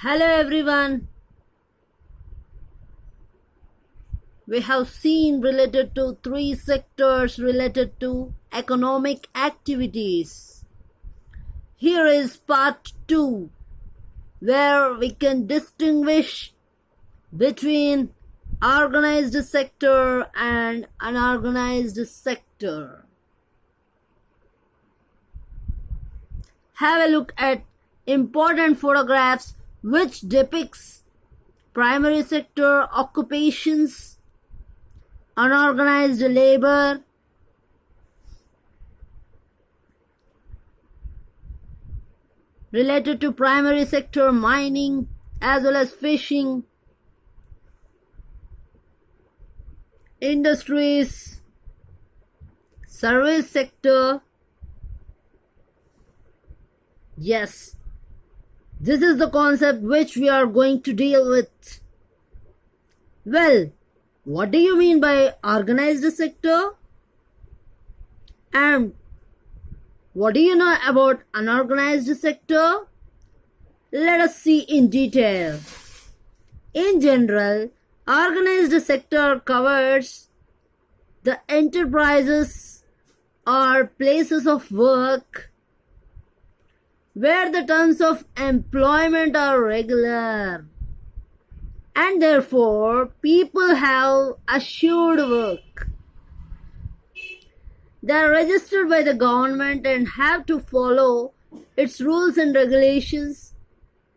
Hello everyone. We have seen related to three sectors related to economic activities. Here is part 2 where we can distinguish between organized sector and unorganized sector. Have a look at important photographs which depicts primary sector occupations, unorganized labor, related to primary sector mining as well as fishing, industries, service sector. Yes, this is the concept which we are going to deal with. Well, what do you mean by organized sector? And what do you know about unorganized sector? Let us see in detail. In general, organized sector covers the enterprises or places of work where the terms of employment are regular and therefore people have assured work. They are registered by the government and have to follow its rules and regulations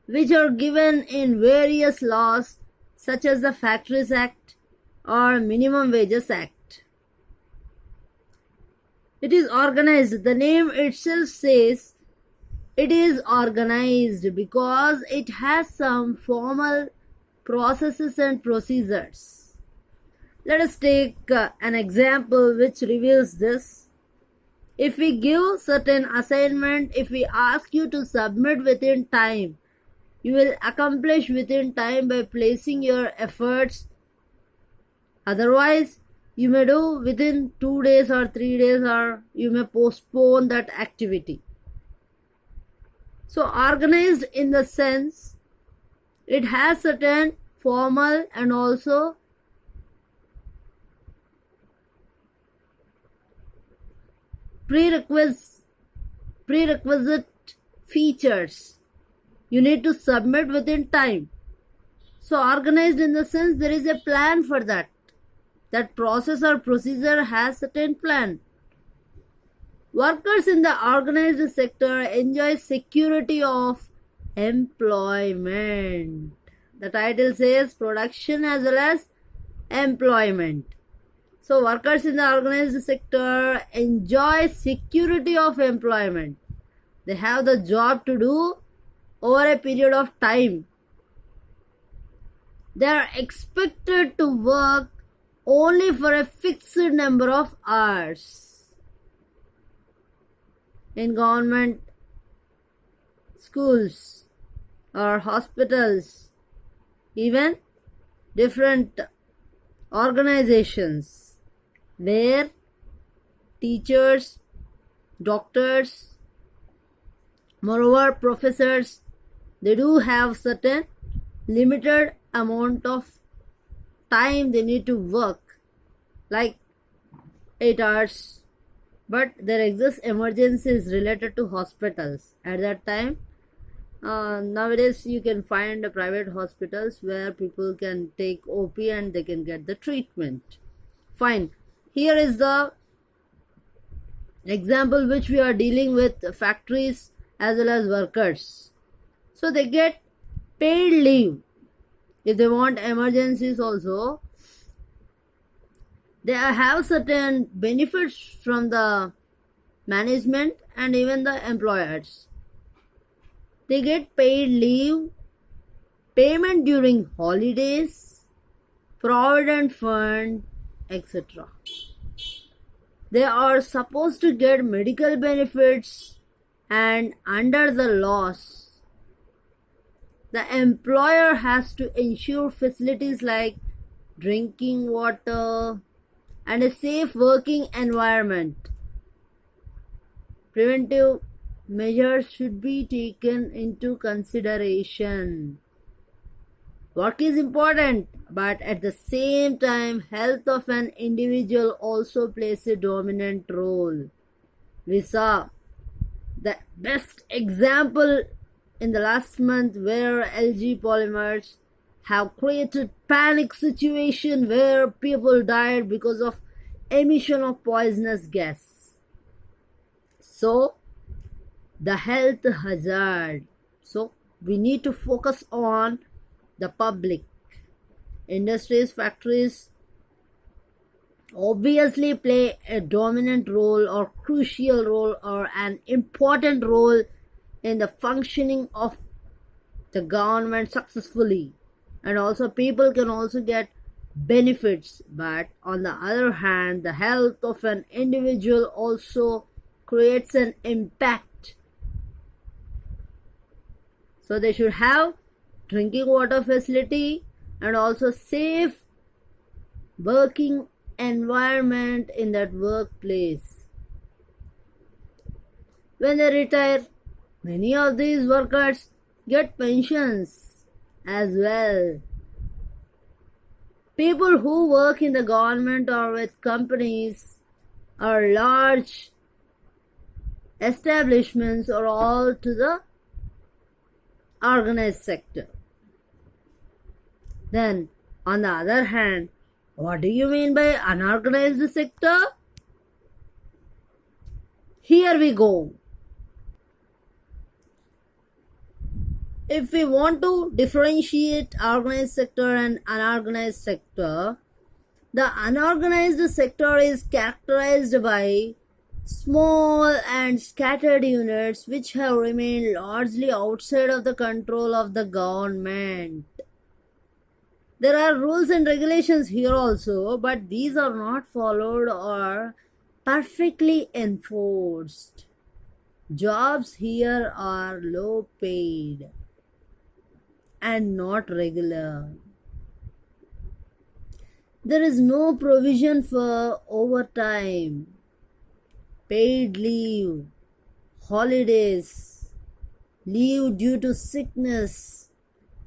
which are given in various laws such as the Factories Act or Minimum Wages Act. It is organized. The name itself says it is organized because it has some formal processes and procedures. Let us take an example which reveals this. If we give certain assignment, if we ask you to submit within time, you will accomplish within time by placing your efforts. Otherwise, you may do within 2 days or 3 days, or you may postpone that activity. So organized in the sense it has certain formal and also prerequisite features. You need to submit within time. So organized in the sense there is a plan for that. That process or procedure has certain plan. Workers in the organized sector enjoy security of employment. The title says production as well as employment. So workers in the organized sector enjoy security of employment. They have the job to do over a period of time. They are expected to work only for a fixed number of hours. In government schools or hospitals, even different organizations where teachers, doctors, moreover professors, they do have certain limited amount of time they need to work, like 8 hours. But there exist emergencies related to hospitals. At that time, nowadays you can find private hospitals where people can take OP and they can get the treatment. Fine. Here is the example which we are dealing with, factories as well as workers. So they get paid leave. If they want emergencies also, they have certain benefits from the management and even the employers. They get paid leave, payment during holidays, provident fund, etc. They are supposed to get medical benefits, and under the laws, the employer has to ensure facilities like drinking water and a safe working environment. Preventive measures should be taken into consideration. Work is important, but at the same time, health of an individual also plays a dominant role. We saw the best example in the last month where LG polymers have created panic situation where people died because of emission of poisonous gas. So the health hazard. So we need to focus on the public. Industries, factories obviously play a dominant role or crucial role or an important role in the functioning of the government successfully, and also people can also get benefits. But on the other hand, the health of an individual also creates an impact. So they should have drinking water facility and also safe working environment in that workplace. When they retire, many of these workers get pensions as well. People who work in the government or with companies or large establishments are all to the organized sector. Then, on the other hand, what do you mean by unorganized sector? Here we go. If we want to differentiate organized sector and unorganized sector, the unorganized sector is characterized by small and scattered units which have remained largely outside of the control of the government. There are rules and regulations here also, but these are not followed or perfectly enforced. Jobs here are low paid and not regular. There is no provision for overtime, paid leave, holidays, leave due to sickness.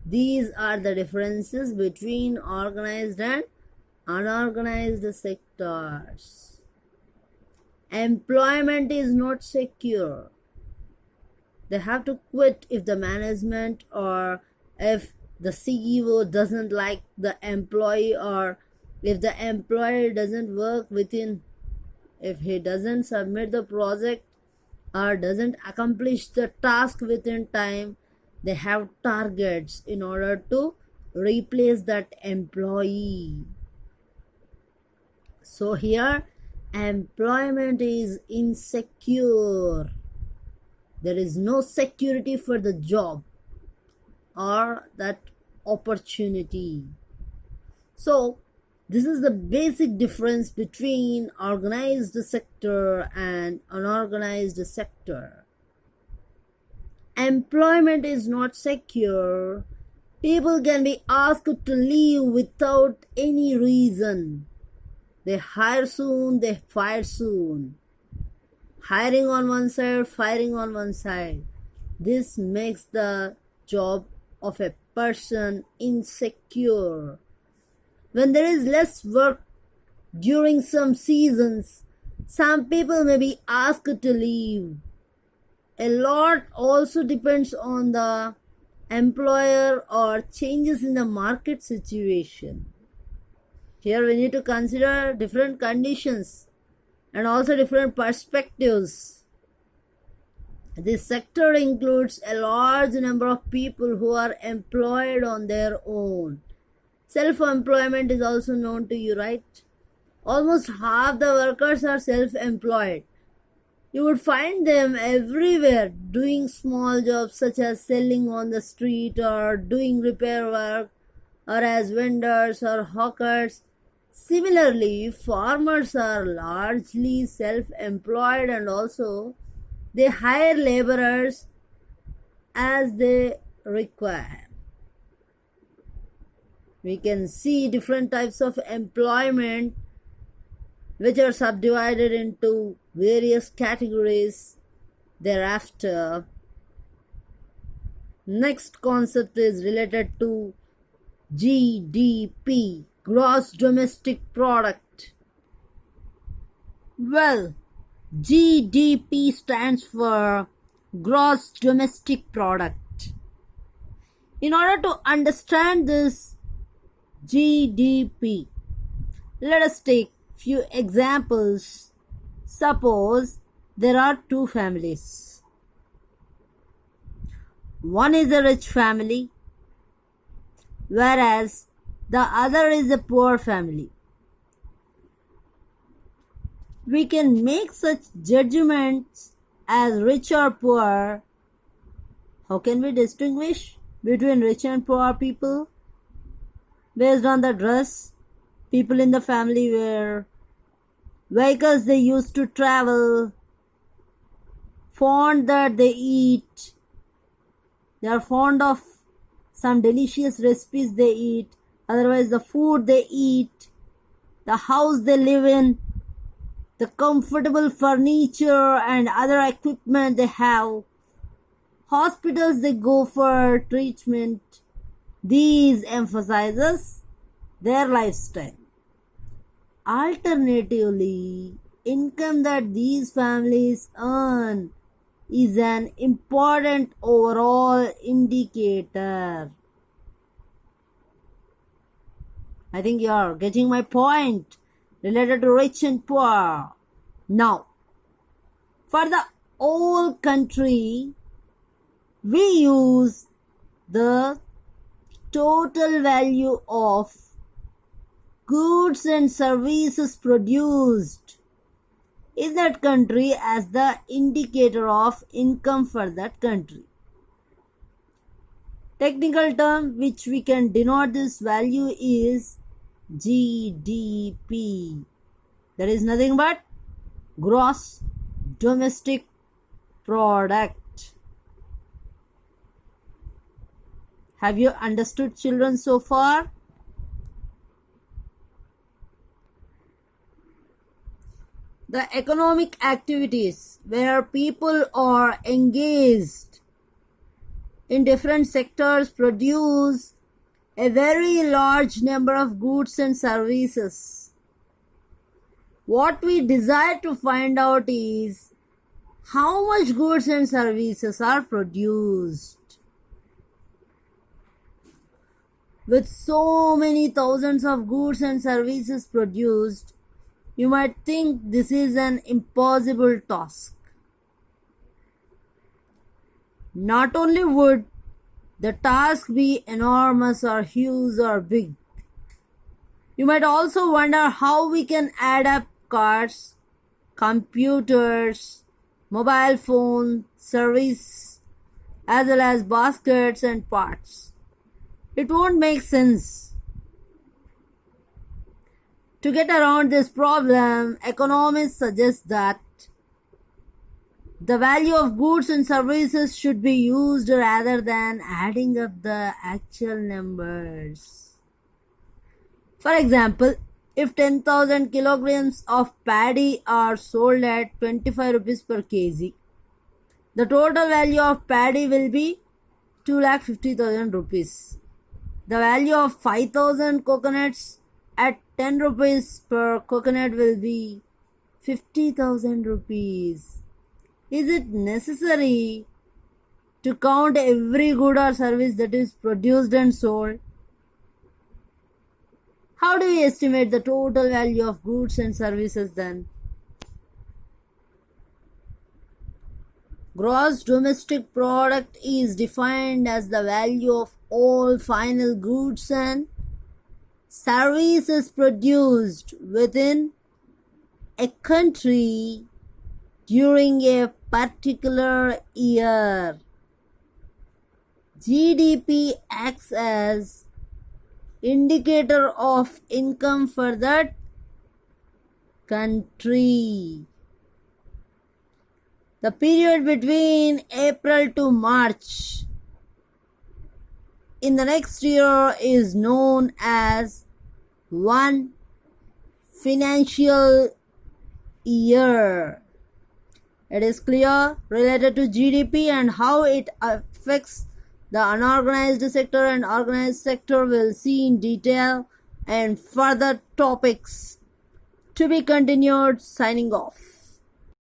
These are the differences between organized and unorganized sectors. Employment is not secure. They have to quit if the management or if the CEO doesn't like the employee, or if the employer doesn't work within, if he doesn't submit the project or doesn't accomplish the task within time. They have targets in order to replace that employee. So here, employment is insecure. There is no security for the job or that opportunity. So this is the basic difference between organized sector and unorganized sector. Employment is not secure. People can be asked to leave without any reason. They hire soon, they fire soon. Hiring on one side, firing on one side. This makes the job of a person insecure. When there is less work during some seasons, some people may be asked to leave. A lot also depends on the employer or changes in the market situation. Here we need to consider different conditions and also different perspectives. This sector includes a large number of people who are employed on their own. Self-employment is also known to you, right? Almost half the workers are self-employed. You would find them everywhere doing small jobs such as selling on the street or doing repair work or as vendors or hawkers. Similarly, farmers are largely self-employed and also they hire laborers as they require. We can see different types of employment which are subdivided into various categories thereafter. Next concept is related to GDP, gross domestic product. Well, GDP stands for gross domestic product. In order to understand this GDP, let us take few examples. Suppose there are two families. One is a rich family, whereas the other is a poor family. We can make such judgments as rich or poor. How can we distinguish between rich and poor people? Based on the dress people in the family wear, vehicles they used to travel, food that they eat. They are fond of some delicious recipes they eat, otherwise the food they eat, the house they live in, the comfortable furniture and other equipment they have, hospitals they go for treatment. These emphasizes their lifestyle. Alternatively, income that these families earn is an important overall indicator. I think you are getting my point related to rich and poor. Now, for the whole country, we use the total value of goods and services produced in that country as the indicator of income for that country. Technical term which we can denote this value is GDP. That is nothing but gross domestic product. Have you understood, children, so far? The economic activities where people are engaged in different sectors produce a very large number of goods and services. What we desire to find out is how much goods and services are produced. With so many thousands of goods and services produced, you might think this is an impossible task. Not only would the task be enormous or huge or big, you might also wonder how we can add up cars, computers, mobile phone, service, as well as baskets and parts. It won't make sense. To get around this problem, economists suggest that the value of goods and services should be used rather than adding up the actual numbers. For example, if 10,000 kilograms of paddy are sold at 25 rupees per kg, the total value of paddy will be 2,50,000 rupees. The value of 5,000 coconuts at 10 rupees per coconut will be 50,000 rupees. Is it necessary to count every good or service that is produced and sold? How do we estimate the total value of goods and services then? Gross domestic product is defined as the value of all final goods and services produced within a country during a particular year. GDP acts as indicator of income for that country. The period between April to March in the next year is known as one financial year. It is clear related to GDP and how it affects The unorganized sector and organized sector will see in detail and further topics to be continued. Signing off.